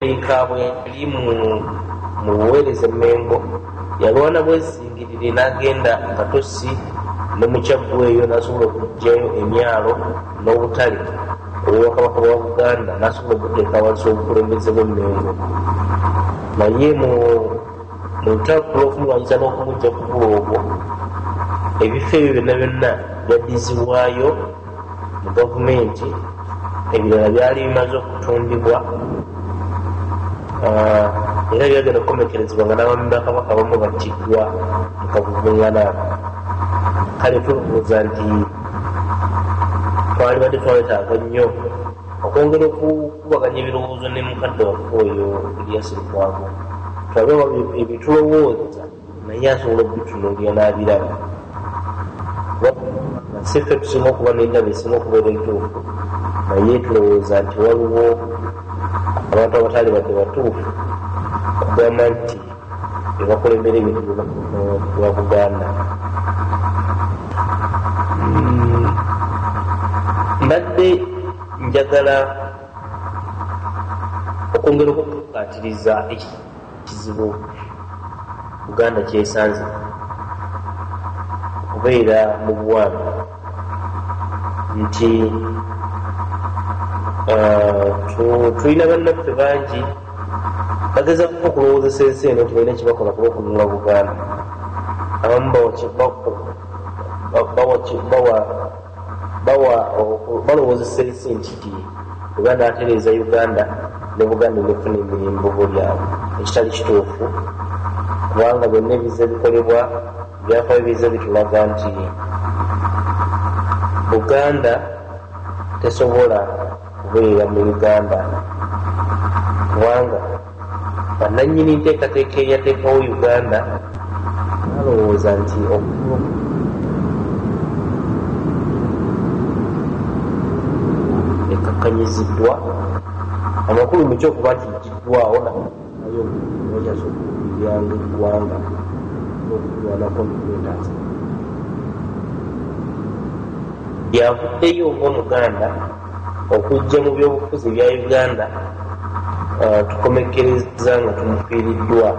kaabwe yali mu buweereza Mengo yalwana bwezingirire n'agenda Katosi ne Mukyaggu eyo n'asobola okuggyayo emyalo n'obutale obw'Obwakabaka bwa Buganda n'asobola okuteeka wansi obukulembeze bw'Emmengo naye mu ntakula okumulwanyisa n'okumugja ku bwobwo ebifo ebyo byonna byonna byaddizibwayo mu gavumenti ebirala byali bimaze okutundibwa era byagenda okukomekerezebwa nga n'abaami ba Kabaka abamu battiddwa mu kavuvuŋŋana kale tulowooza nti twalibadde twawetaaga nnyo okwongera okukubaganya ebirowoozo ne mukadde waffe oyo Erias Lukwago tulabe ebitulowooza naye asobola okubitunuulira n'abiraba si ffe tusinga okuba n'endaba esinga okubeera entuufu naye tulowooza nti waliwo abantu abatali badde batuufu okugamba nti bebakulembera ebintu bya Buganda. Mbadde njagala okwongera okukaatiriza ekizibu Buganda kyesanze okubeera mu buwambe nti tulina bannaffe bangi bagezaako okulowoozesa ensi eno nti balina kibakola kuba okununula Buganda. Abamu balowoozesa ensi nti Buganda atereeza Uganda ne Buganda nefuna emirimu bulyabwe ekitali kituufu kubanga byonna ebiza bikolebwa byafaayo biza bitulaga nti Buganda tesobola kubeera mu Uganda kubanga bannannyini nteekateeka eyateekawo Uganda balowooza nti ekakkanyiziddwa amakulu mu kyokuba nti jjiddwawo nayo ekyasobola eggwanga n'okulwanako nokwetaaza byavuddeyo ng'Omuganda okujja mu byobufuzi bya Uganda tukomekereza nga tumufiiriddwa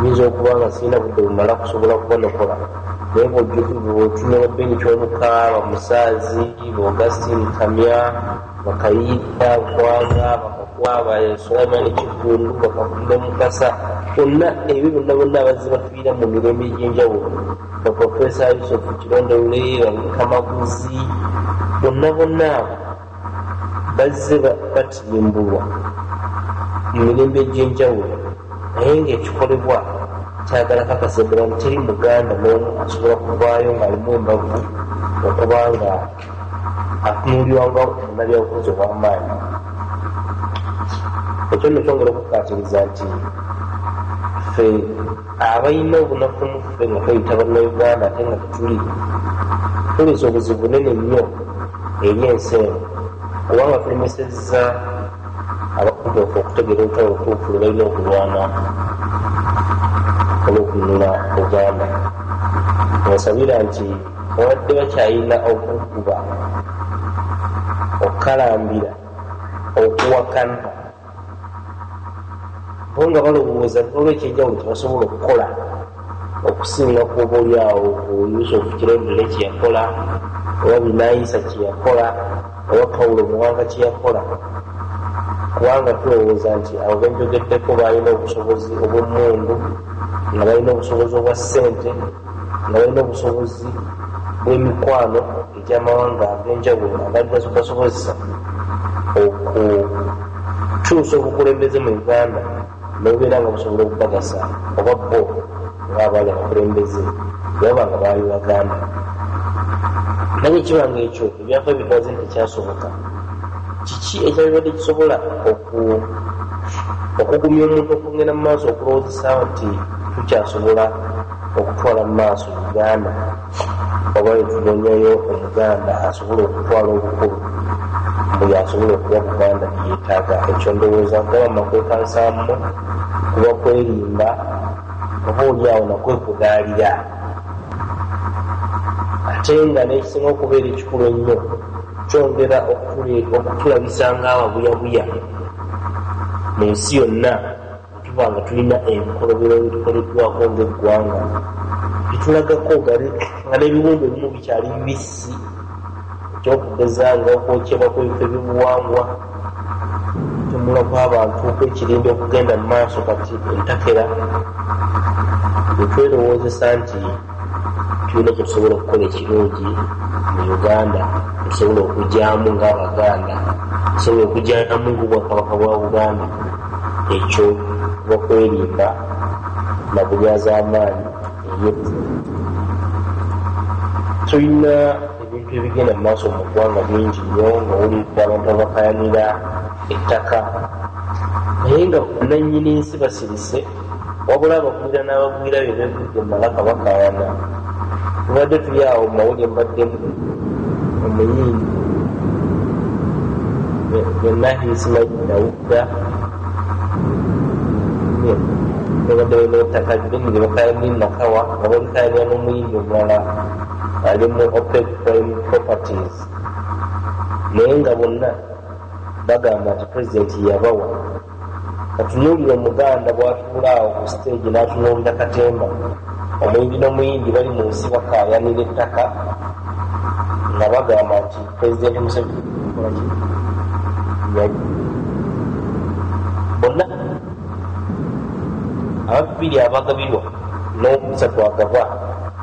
nyinza okuba nga sirina budde bumala kusobola kubonokola naye bw'otunula Beni Kyomukaaba Musaazi Augustine Kamya Bakayiita Nkwanga Bakakwaba Sulaimani Kigundu Bakafumbe Mukasa bonna ebyo bonna bonna abazze bafiira mu mirembe egy'enjawulo Profesa Yusuf Kirondole Kamaguzi bonna bonna bazze batimbulwa mu mirembe egy'enjawulo naye ng'ekikolebwa kyagala kakaseddala nti teri Muganda n'omu asobola kuvaayo ng'alimu embavu okuba nga atunuulirwanga munnabyabufuzi ow'amaanyi. Ekyo nno kyongera okukaatiriza nti ffe abalina obunafu mu ffe nga tweyita Bannayuganda ate nga tetuli tuleese obuzibu bunene nnyo eri ensi eno kubanga tulemesezza abakungu waffe okutegeera olutalo otuufu lwe balina okulwana olw'okununula Buganda. Nsabira nti babadde bakyalina okukuba okukalambira okuwakana bo nga balowooza olw'ekyenjawulo kyebasobola okukola okusinga kuba oliawo Yusuf Kirondole kyeyakola oba Binaisa kyeyakola oba Pawulo Muwanga kyeyakola kubanga tulowooza nti abo benjogeddeko balina obusobozi obw'emmundu nga balina obusobozi obwa ssente nga balina obusobozi bw'emikwano egy'amawanga ag'enjawulo agali basobozesa okukyusa obukulembeze mu Uganda n'obeera nga busobola okubagasa oba bo ng'abaali abakulembeze baba nga baali Baganda. Naye ekibanga ekyo ebyafa bikaze nti tekyasoboka kiki ekyabibadde kisobola okugumya omuntu okugenda mu maaso okulowoozesa nti tukyasobola okutwala mu maaso Uganda oba etunonyayo Omuganda asobola okutwala obukulu buli asobola okuba Buganda byeyeetaaga. Ekyo ndowooza gaba makwekansaamu kuba kwerinda oba oliawo nakwekudaalira ate nga n'ekisinga okubeera ekikulu ennyo kyongera okutulabisa ng'ababuyabuya mu nsi yonna tuba nga tulina ebikolobero ebitukoleddwako ng'eggwanga bitulagako nga n'ebiwundu ebimu bikyali bibisi ekyokugeza nga okwokyebwa kw'ebifo eby'obuwangwa tumula kw'abantu okwekirinde okugenda mu maaso kati entakera etwerowoozesa nti tulina kye tusobola okukola ekirungi mu Uganda, tusobola okugyamu ng'Abaganda, tusobola okugyamu ng'Obwakabaka bwa Buganda. Ekyo bakwerinda na bulyaz'amaanyi tulina ebintu ebigenda mu maaso mu ggwanga bingi nnyo nga wuli abantu abakayanira ettaka naye nga nannyini nsi basirise wabula abagwira n'abagwira bye beegudde Malaka bakayana. Tubadde tuli awo mu mawulire mbaddemu omuyimbi Nahisi Dawuda babadde balina ettaka ddene lye bakayanira Nakawa nga balikayanira n'omuyimbi omulala ali mu OPEC Prime Properties naye nga bonna bagamba nti pulezidenti yabawa. Katunuulira Omuganda bw'atuula awo ku siteegi n'atunuulira Katemba omuyimbi n'omuyimbi bali mu nsi bakayanira ettaka nga bagamba nti pulezidenti Museveni bonna ababiri abagabirwa n'omusatu agava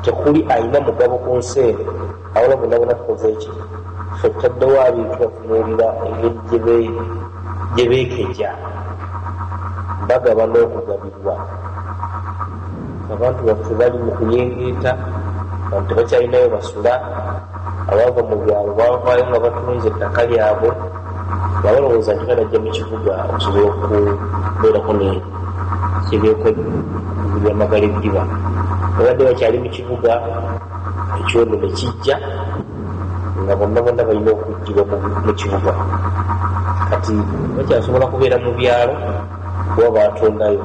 tekuli alina mugabo ku nseere awala bonna bonna tukoze eki ffe tutaddewo abiri tubatunuulira engeri gye beekeja bagaba n'okugabirwa. Abantu baffe bali mu kuyengeeta abantu tebakyalinayo basula abava mu byalo bavaayo nga batunze ettaka lyabwe nga balowooza nti banajja mu kibuga okusobola okubeerako nekibeeko byamagala eddiba babadde bakyali mu kibuga ekyondo ne kijja nga bonna bonna balina okuggibwa mu kibuga kati bakyasobola kubeera mu byalo kuba batondayo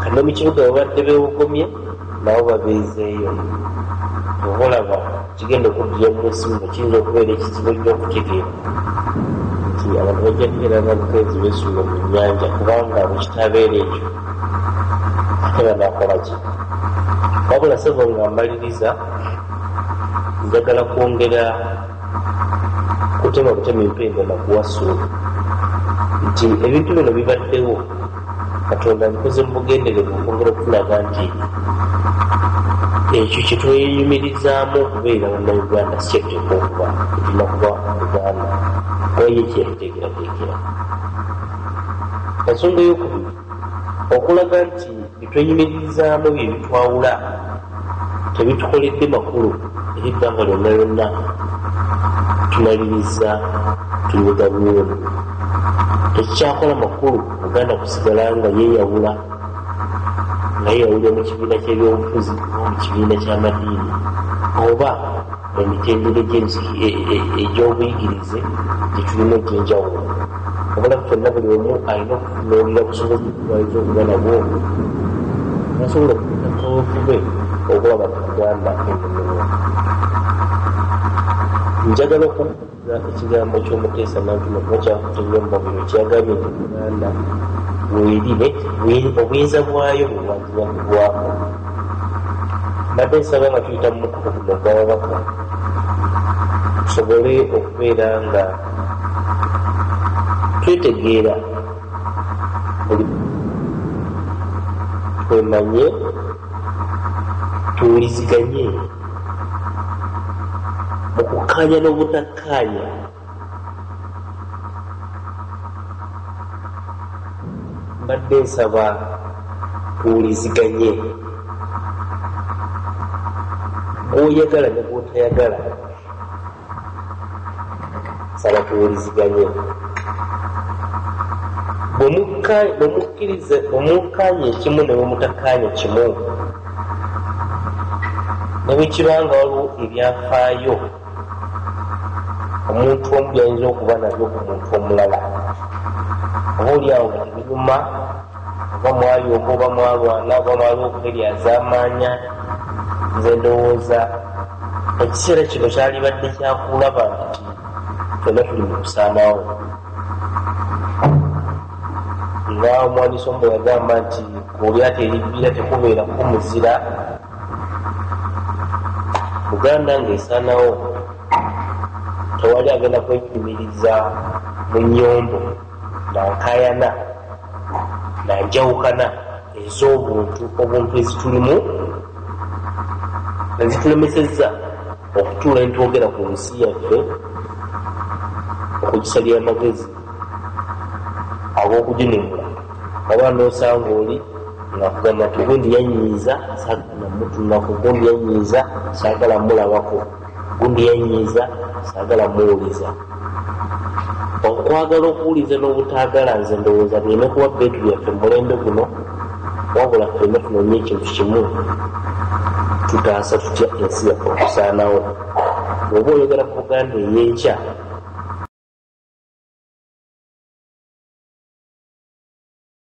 kati ne mu kibuga babadde beewogomye nabo babeezeeyo. Oba olaba kigenda okuddira mu nsi muno kiyinza okubeera ekizibu nnyo okutegeera nti abantu bajja kubeera nga bukeezi beesuula mu nnyanja kubanga bwe kitabeera ekyo ate banaakola ki. Wabula sebo nga mbaliriza njagala kwongera kutema butema empenda na kuwasula nti ebintu bino bibaddewo Katonda abikoze mu bugenderevu okwongera okulaga nti ekyo kye tweyimirizaamu okubeera bannayuganda si kyetuteeka okuba tulina kuba Uganda oye kyeyatuteekerateekera. Ensonga ey'okubiri okulaga nti bitweyimirizaamu bye bitwawula tebitukoledde makulu eri ebbanga lyonna lyonna tumaliriza tulibuga bwemu tekikyakola makulu Uganda kusigala nga yeeyawula mu kibiina ky'ebyobufuzi oba mu kibiina ky'amadiini oba mu mitendera egy'obuyigirize gye tulina egy'enjawulo. Wabula ffenna buli omu alina okutunuulira busobozi bwayinza okuba nabwo nasobola okuteeka obufube okulaba ku Uganda ennono. Njagala okubuuza ekigambo ky'Omuteesa Nantuma kuba kyakuteebya mu babiro kyagambye nti Uganda weeri obuyinza bwayo bwewanjibwako. Mbadde nsaba nga tuyita mu mukutu guno gw'ababaka tusobole okubeera nga twetegeera buli twemanye tuwuliziganye mu kukkaanya n'obutakkaanya mbadde nsaba tuwuliziganye gw'oyagala ne gw'otayagala saba tuwuliziganye bwemukkaanya ekimu ne bwemutakkaanya kimu ne bwekibanga waliwo ebyafaayo omuntu omu byayinza okuba nabyo ku muntu omulala oba oliawo nga tebinyuma oba mwayomba oba mwalwana oba mwaliwo okuberyazamaanya. Nze ndowooza ekiseera kino kyalibadde kyakulaba nti ffenna tuli mu kusaanawo nga omwandiisi omu bwe yagamba nti kulyata eribbira tekubeera kumuzira. Buganda ng'esaanawo tewali agenda kweyimiriza mu nnyombo nankayana nanjawukana ez'obuntu ezitulimu ezitulemesezza okutuula nitwogera ku nsi yaffe okugisalira amagezi ag'okuginimula. Abana n'osanga oli ng'akugamba nti gundi yanyiiza saagala mutunaku, gundi yanyiiza saagala mulabako, gundi yanyiiza saagala muwuliza. Okwagala okuwuliza n'obutaagala nze ndowooza bireme kuba bbeetu byaffe mulembe guno, wabula ffenna tunonye ekintu kimu, tutaasa tutya ensi yaffe okusaanawo. Bw'oba oyogera ku Buganda ey'enkya